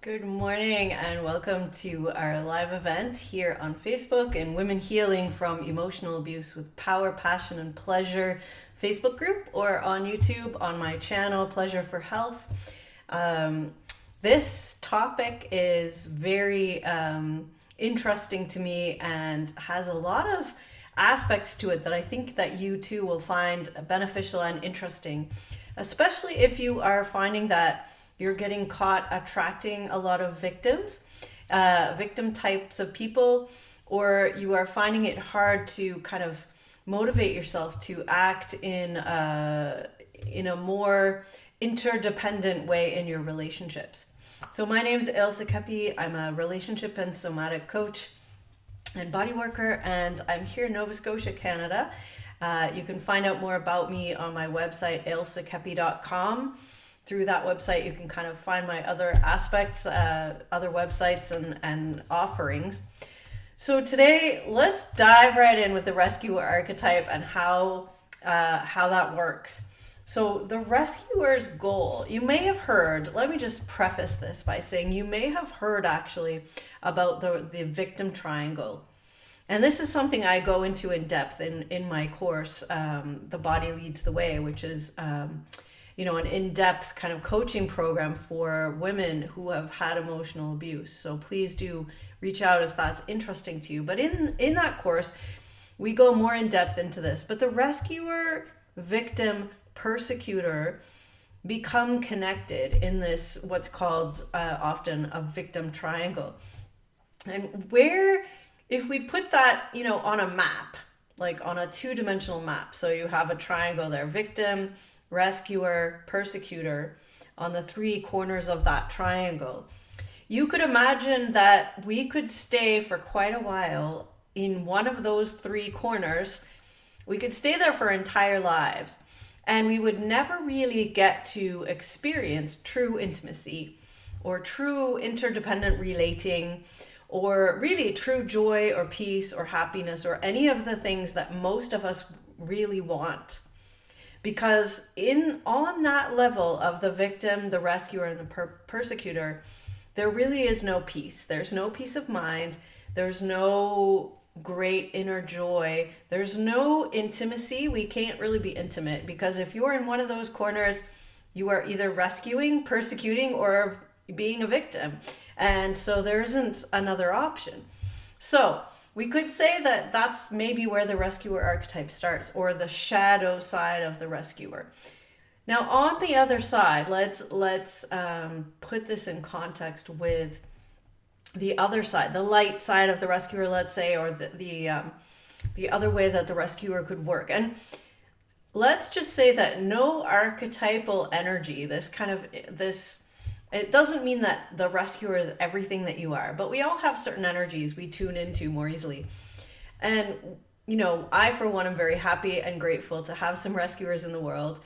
Good morning and welcome to our live event here on Facebook and Women Healing from Emotional Abuse with Power, Passion and Pleasure Facebook group, or on YouTube on my channel Pleasure for Health. This topic is very interesting to me and has a lot of aspects to it that I think that you too will find beneficial and interesting, especially if you are finding that you're getting caught attracting a lot of victim types of people, or you are finding it hard to kind of motivate yourself to act in a more interdependent way in your relationships. So my name is Ilse Kepi. I'm a relationship and somatic coach and body worker, and I'm here in Nova Scotia, Canada. You can find out more about me on my website, ilsekepi.com. Through that website, you can kind of find my other aspects, other websites and offerings. So today, let's dive right in with the rescuer archetype and how that works. So the rescuer's goal, you may have heard, let me just preface this by saying you may have heard actually about the victim triangle. And this is something I go into in depth in my course, The Body Leads the Way, which is an in-depth kind of coaching program for women who have had emotional abuse. So please do reach out if that's interesting to you. But in that course, we go more in depth into this. But the rescuer, victim, persecutor become connected in this, what's called often a victim triangle. And if we put that, on a map, like on a two-dimensional map, so you have a triangle there, victim, rescuer, persecutor, on the three corners of that triangle. You could imagine that we could stay for quite a while in one of those three corners. We could stay there for our entire lives, and we would never really get to experience true intimacy or true interdependent relating, or really true joy or peace or happiness or any of the things that most of us really want. Because on that level of the victim, the rescuer, and the persecutor, there really is no peace. There's no peace of mind. There's no great inner joy. There's no intimacy. We can't really be intimate, because if you're in one of those corners, you are either rescuing, persecuting, or being a victim. And so there isn't another option. So we could say that that's maybe where the rescuer archetype starts, or the shadow side of the rescuer. Now, on the other side, let's put this in context with the other side, the light side of the rescuer, let's say, or the other way that the rescuer could work. And let's just say that no archetypal energy, it doesn't mean that the rescuer is everything that you are, but we all have certain energies we tune into more easily. And, I, for one, am very happy and grateful to have some rescuers in the world.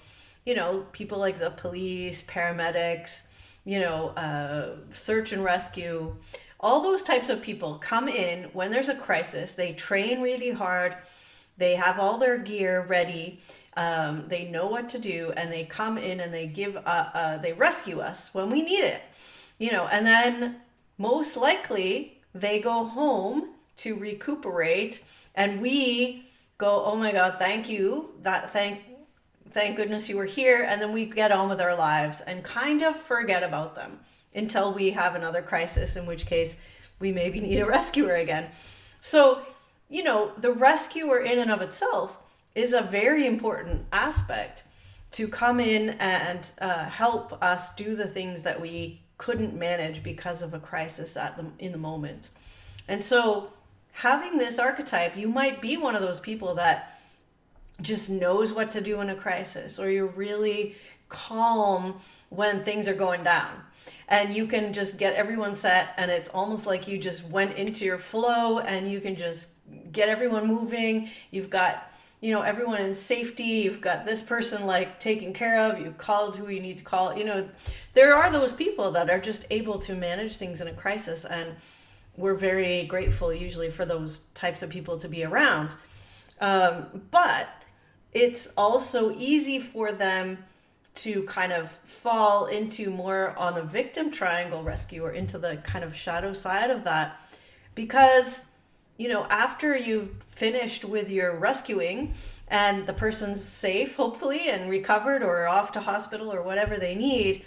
People like the police, paramedics, search and rescue, all those types of people come in when there's a crisis. They train really hard. They have all their gear ready. They know what to do, and they come in and they rescue us when we need it, and then most likely they go home to recuperate, and we go, oh my God, thank you, thank goodness you were here. And then we get on with our lives and kind of forget about them until we have another crisis, in which case we maybe need a rescuer again. So, the rescuer in and of itself is a very important aspect to come in and help us do the things that we couldn't manage because of a crisis in the moment. And so having this archetype, you might be one of those people that just knows what to do in a crisis, or you're really calm when things are going down, and you can just get everyone set, and it's almost like you just went into your flow and you can just get everyone moving. You've got everyone in safety. You've got this person like taken care of. You've called who you need to call. There are those people that are just able to manage things in a crisis, and we're very grateful usually for those types of people to be around. But it's also easy for them to kind of fall into more on the victim triangle rescue, or into the kind of shadow side of that. Because, after you've finished with your rescuing and the person's safe, hopefully, and recovered or off to hospital or whatever they need,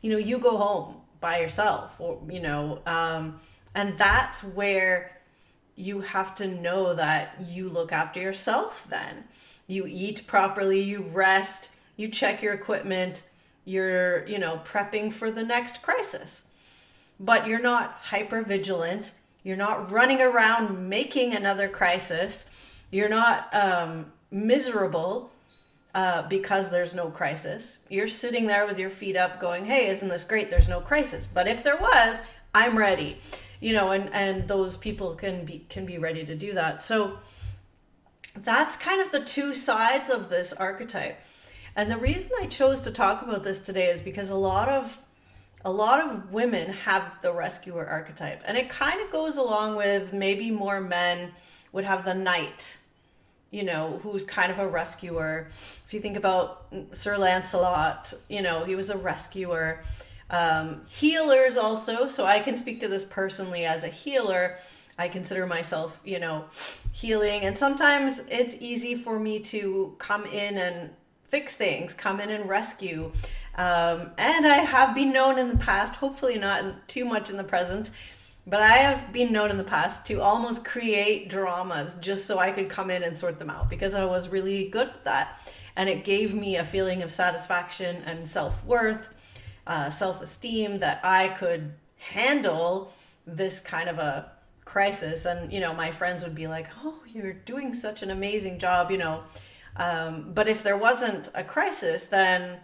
you go home by yourself, or, and that's where you have to know that you look after yourself then. You eat properly, you rest, you check your equipment, you're, prepping for the next crisis. But you're not hyper vigilant. You're not running around making another crisis. You're not miserable because there's no crisis. You're sitting there with your feet up going, hey, isn't this great? There's no crisis. But if there was, I'm ready. And those people can be ready to do that. So that's kind of the two sides of this archetype. And the reason I chose to talk about this today is because a lot of women have the rescuer archetype, and it kind of goes along with maybe more men would have the knight, who's kind of a rescuer. If you think about Sir Lancelot, he was a rescuer. Healers also, so I can speak to this personally as a healer. I consider myself, healing, and sometimes it's easy for me to come in and fix things, come in and rescue. And I have been known in the past, hopefully not too much in the present, but I have been known in the past to almost create dramas just so I could come in and sort them out, because I was really good at that. And it gave me a feeling of satisfaction and self-worth, self-esteem, that I could handle this kind of a crisis. And, my friends would be like, oh, you're doing such an amazing job, but if there wasn't a crisis, then,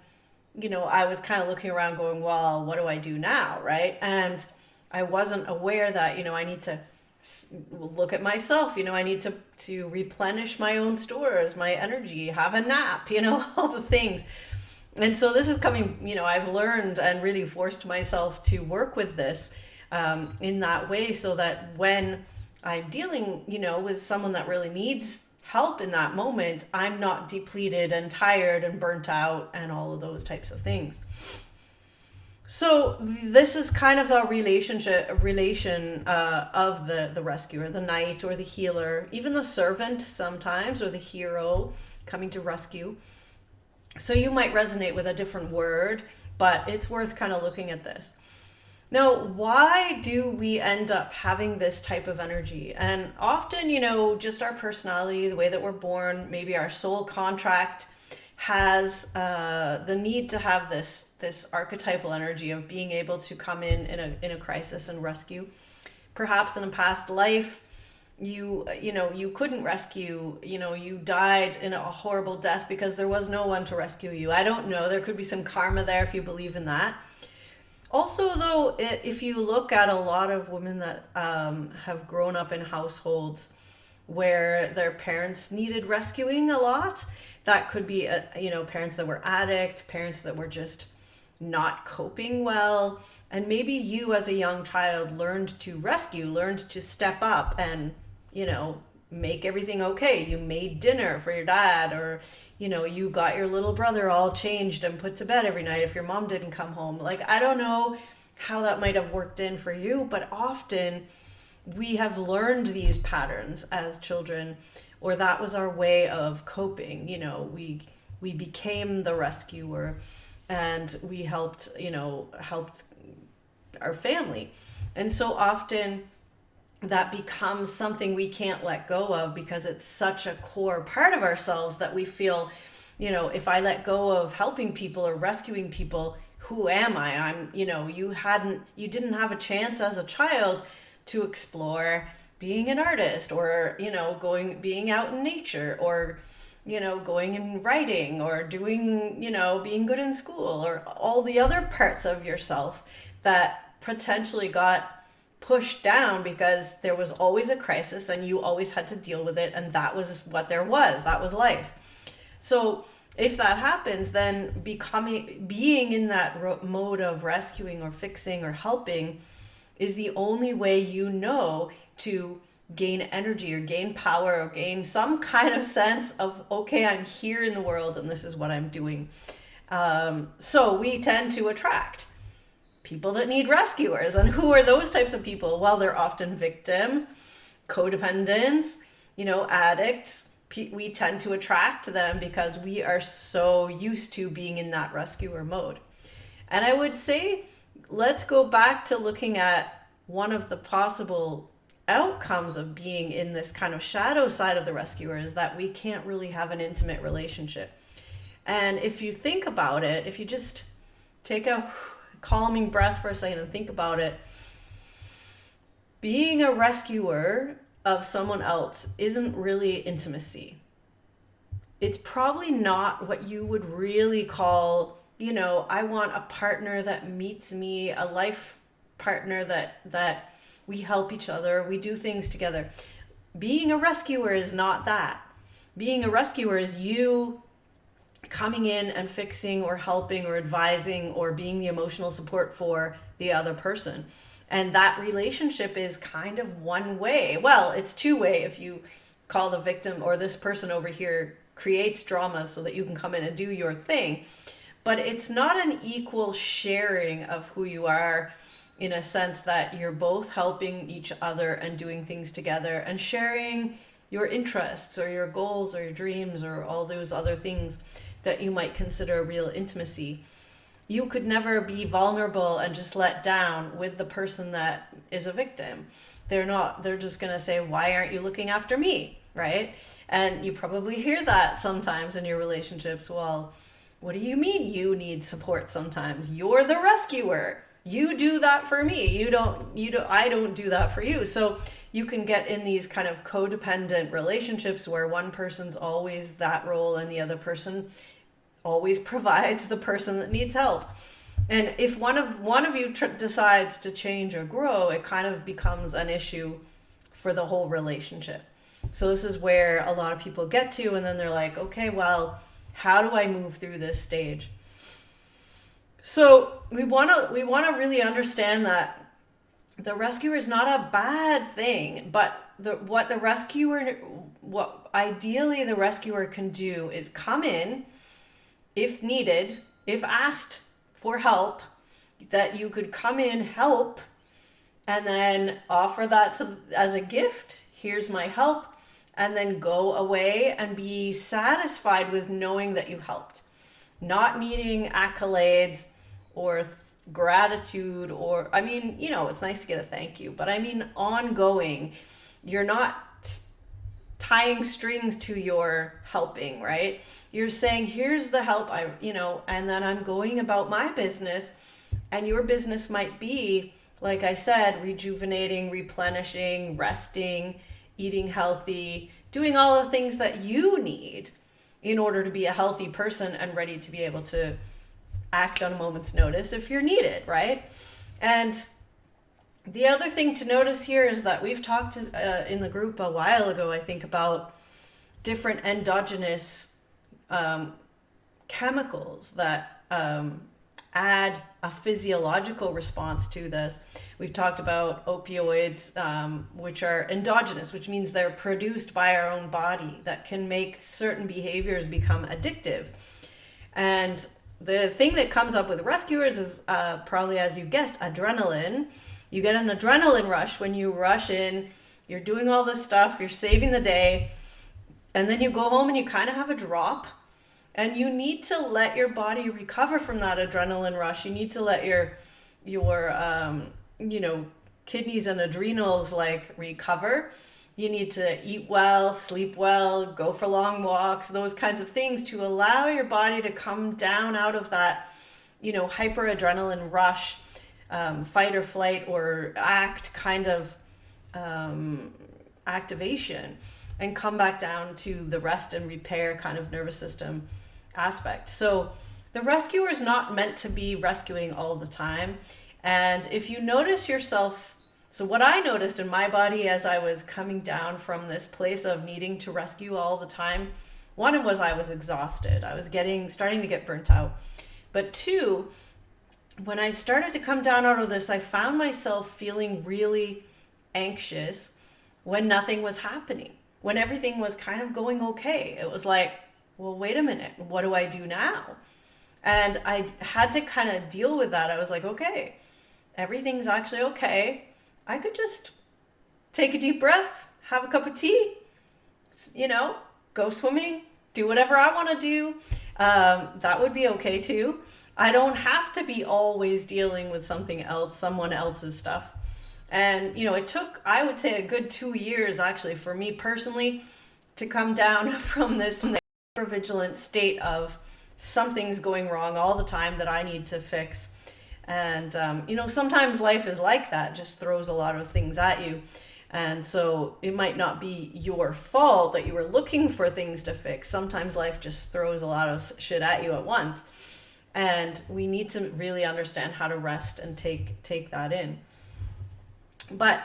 I was kind of looking around going, well, what do I do now? Right. And I wasn't aware that, I need to look at myself, I need to replenish my own stores, my energy, have a nap, all the things. And so this is coming, I've learned and really forced myself to work with this in that way, so that when I'm dealing, with someone that really needs help in that moment, I'm not depleted and tired and burnt out and all of those types of things. So this is kind of the relation of the rescuer, the knight or the healer, even the servant sometimes, or the hero coming to rescue. So you might resonate with a different word, but it's worth kind of looking at this. Now, why do we end up having this type of energy? And often, just our personality, the way that we're born, maybe our soul contract has the need to have this archetypal energy of being able to come in a crisis and rescue. Perhaps in a past life, you couldn't rescue, you died in a horrible death because there was no one to rescue you. I don't know. There could be some karma there if you believe in that. Also, though, if you look at a lot of women that have grown up in households where their parents needed rescuing a lot, that could be, parents that were addicts, parents that were just not coping well. And maybe you as a young child learned to rescue, learned to step up and, make everything okay. You made dinner for your dad, or, you got your little brother all changed and put to bed every night if your mom didn't come home. Like, I don't know how that might have worked in for you, but often we have learned these patterns as children, or that was our way of coping. We became the rescuer, and we helped our family. And so often that becomes something we can't let go of, because it's such a core part of ourselves that we feel, if I let go of helping people or rescuing people, who am I? I'm, you didn't have a chance as a child to explore being an artist, or, being out in nature, or, going and writing, or doing, being good in school, or all the other parts of yourself that potentially got pushed down because there was always a crisis and you always had to deal with it, and that was what there was. That was life. So if that happens, then being in that mode of rescuing or fixing or helping is the only way to gain energy or gain power or gain some kind of sense of, okay, I'm here in the world and this is what I'm doing. So we tend to attract people that need rescuers. And who are those types of people? Well, they're often victims, codependents, addicts. We tend to attract them because we are so used to being in that rescuer mode. And I would say, let's go back to looking at one of the possible outcomes of being in this kind of shadow side of the rescuer is that we can't really have an intimate relationship. And if you think about it, if you just take a calming breath for a second and think about it, being a rescuer of someone else isn't really intimacy. It's probably not what you would really call, I want a partner that meets me, a life partner that we help each other, we do things together. Being a rescuer is not that. Being a rescuer is you coming in and fixing or helping or advising or being the emotional support for the other person. And that relationship is kind of one way. Well, it's two way if you call the victim or this person over here creates drama so that you can come in and do your thing. But it's not an equal sharing of who you are, in a sense that you're both helping each other and doing things together and sharing your interests or your goals or your dreams or all those other things that you might consider real intimacy. You could never be vulnerable and just let down with the person that is a victim. They're just going to say, why aren't you looking after me? Right? And you probably hear that sometimes in your relationships. Well, what do you mean you need support sometimes? You're the rescuer. You do that for me. I don't do that for you. So you can get in these kind of codependent relationships where one person's always that role and the other person always provides the person that needs help. And if one of you decides to change or grow, it kind of becomes an issue for the whole relationship. So this is where a lot of people get to, and then they're like, okay, well, how do I move through this stage? So we want to really understand that the rescuer is not a bad thing, but what ideally the rescuer can do is come in, if needed, if asked for help, that you could come in, help, and then offer that as a gift. Here's my help, and then go away and be satisfied with knowing that you helped. Not needing accolades or gratitude it's nice to get a thank you, but I mean ongoing. You're not tying strings to your helping, right? You're saying, here's the help and then I'm going about my business, and your business might be, like I said, rejuvenating, replenishing, resting, eating healthy, doing all the things that you need in order to be a healthy person and ready to be able to act on a moment's notice if you're needed, right? And the other thing to notice here is that we've talked in the group a while ago, I think, about different endogenous chemicals that add a physiological response to this. We've talked about opioids, which are endogenous, which means they're produced by our own body, that can make certain behaviors become addictive. And the thing that comes up with rescuers is probably, as you guessed, adrenaline. You get an adrenaline rush when you rush in, you're doing all this stuff, you're saving the day, and then you go home and you kind of have a drop, and you need to let your body recover from that adrenaline rush. You need to let your kidneys and adrenals recover. You need to eat well, sleep well, go for long walks, those kinds of things to allow your body to come down out of that, hyperadrenaline rush, fight or flight or act kind of activation, and come back down to the rest and repair kind of nervous system aspect. So the rescuer is not meant to be rescuing all the time. And if you notice yourself, so what I noticed in my body as I was coming down from this place of needing to rescue all the time, one was I was exhausted. I was starting to get burnt out. But two, when I started to come down out of this, I found myself feeling really anxious when nothing was happening, when everything was kind of going okay. It was like, well, wait a minute, what do I do now? And I had to kind of deal with that. I was like, okay, everything's actually okay. I could just take a deep breath, have a cup of tea, you know, go swimming, do whatever I want to do. That would be okay too. I don't have to be always dealing with something else, someone else's stuff. And, you know, it took, I would say, a good 2 years actually for me personally to come down from this vigilant state of something's going wrong all the time that I need to fix. And, you know, sometimes life is like that, just throws a lot of things at you. And so it might not be your fault that you were looking for things to fix. Sometimes life just throws a lot of shit at you at once. And we need to really understand how to rest and take that in. But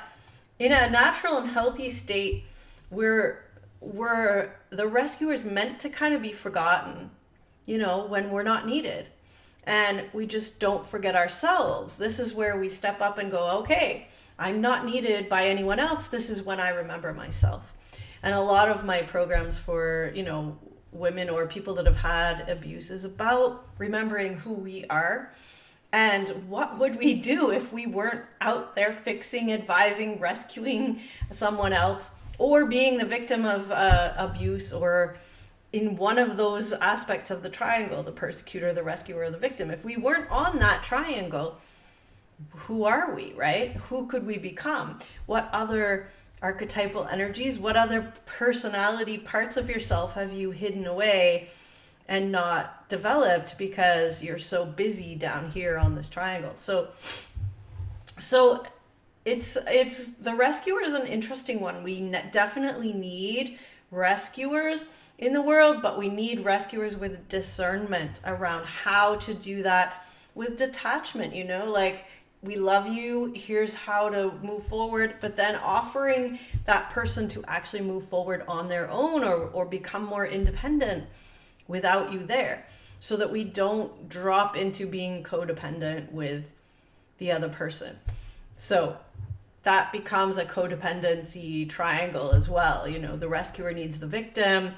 in a natural and healthy state, we're the rescuers meant to kind of be forgotten, you know, when we're not needed. And we just don't forget ourselves. This is where we step up and go, okay, I'm not needed by anyone else. This is when I remember myself. And a lot of my programs for, you know, women or people that have had abuse is about remembering who we are. And what would we do if we weren't out there fixing, advising, rescuing someone else, or being the victim of abuse, or in one of those aspects of the triangle, the persecutor, the rescuer, the victim? If we weren't on that triangle, who are we, right? Who could we become? What other archetypal energies, what other personality parts of yourself have you hidden away and not developed because you're so busy down here on this triangle? So it's the rescuer is an interesting one. We definitely need rescuers in the world, but we need rescuers with discernment around how to do that with detachment, you know, like, we love you, here's how to move forward, but then offering that person to actually move forward on their own, or become more independent without you there, so that we don't drop into being codependent with the other person. So that becomes a codependency triangle as well. You know, the rescuer needs the victim,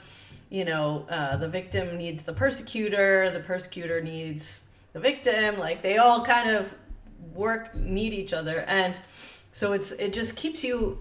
you know, the victim needs the persecutor needs the victim. Like, they all kind of need each other. And so it just keeps you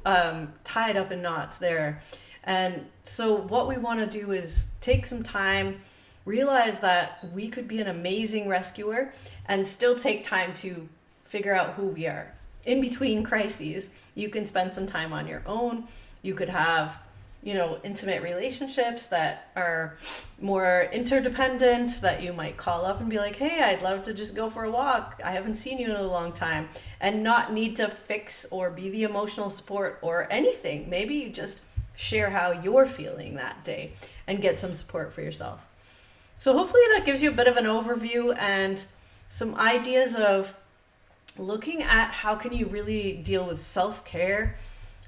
tied up in knots there. And so what we want to do is take some time, realize that we could be an amazing rescuer and still take time to figure out who we are. In between crises, you can spend some time on your own. You could have, you know, intimate relationships that are more interdependent, that you might call up and be like, hey, I'd love to just go for a walk. I haven't seen you in a long time, and not need to fix or be the emotional support or anything. Maybe you just share how you're feeling that day and get some support for yourself. So hopefully that gives you a bit of an overview and some ideas of looking at how can you really deal with self-care.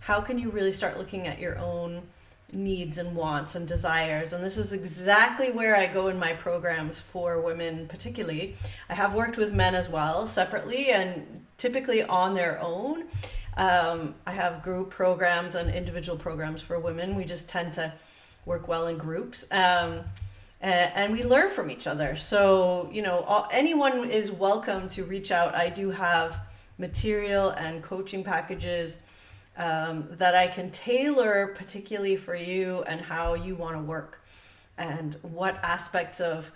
How can you really start looking at your own needs and wants and desires? And this is exactly where I go in my programs for women particularly. I have worked with men as well, separately and typically on their own. I have group programs and individual programs for women. We just tend to work well in groups. And we learn from each other. So, you know, anyone is welcome to reach out. I do have material and coaching packages that I can tailor particularly for you and how you want to work, and what aspects of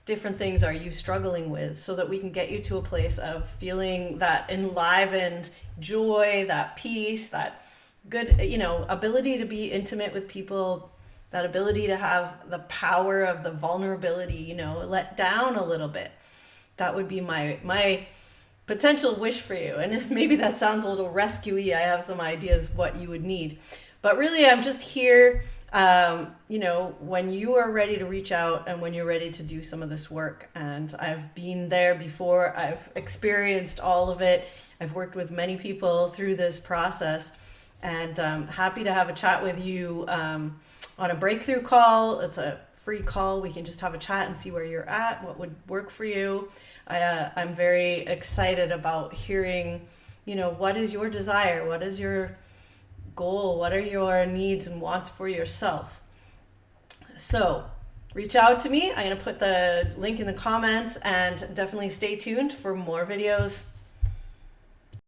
different things are you struggling with, so that we can get you to a place of feeling that enlivened joy, that peace, that good, you know, ability to be intimate with people, that ability to have the power of the vulnerability, you know, let down a little bit. That would be my potential wish for you. And maybe that sounds a little rescue-y. I have some ideas what you would need. But really, I'm just here, you know, when you are ready to reach out and when you're ready to do some of this work. And I've been there before. I've experienced all of it. I've worked with many people through this process. And I'm happy to have a chat with you on a breakthrough call. It's a free call. We can just have a chat and see where you're at, what would work for you. I'm very excited about hearing, you know, what is your desire? What is your goal? What are your needs and wants for yourself? So reach out to me. I'm going to put the link in the comments, and definitely stay tuned for more videos